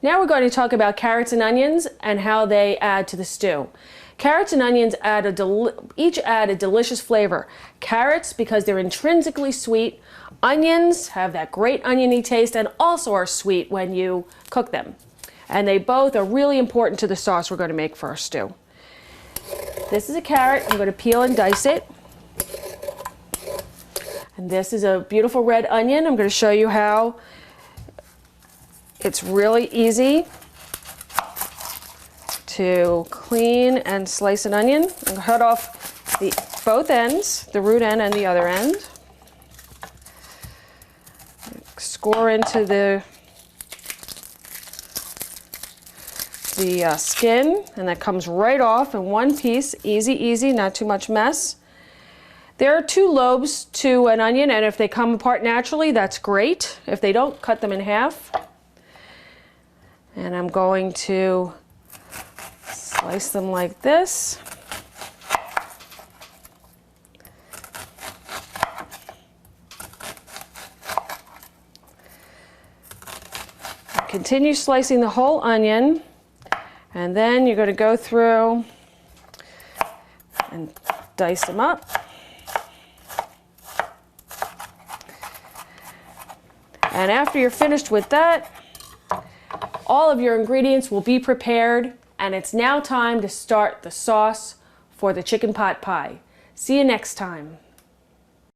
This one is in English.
Now we're going to talk about carrots and onions and how they add to the stew. Carrots and onions each add a delicious flavor. Carrots because they're intrinsically sweet. Onions have that great oniony taste and also are sweet when you cook them. And they both are really important to the sauce we're going to make for our stew. This is a carrot. I'm going to peel and dice it. And this is a beautiful red onion. I'm going to show you how it's really easy to clean and slice an onion and cut off both ends, the root end and the other end. Score into the skin, and that comes right off in one piece. Easy, easy, not too much mess. There are two lobes to an onion, and if they come apart naturally, that's great. If they don't, cut them in half. And I'm going to slice them like this. Continue slicing the whole onion, and then you're going to go through and dice them up. And after you're finished with that, all of your ingredients will be prepared, and it's now time to start the sauce for the chicken pot pie. See you next time.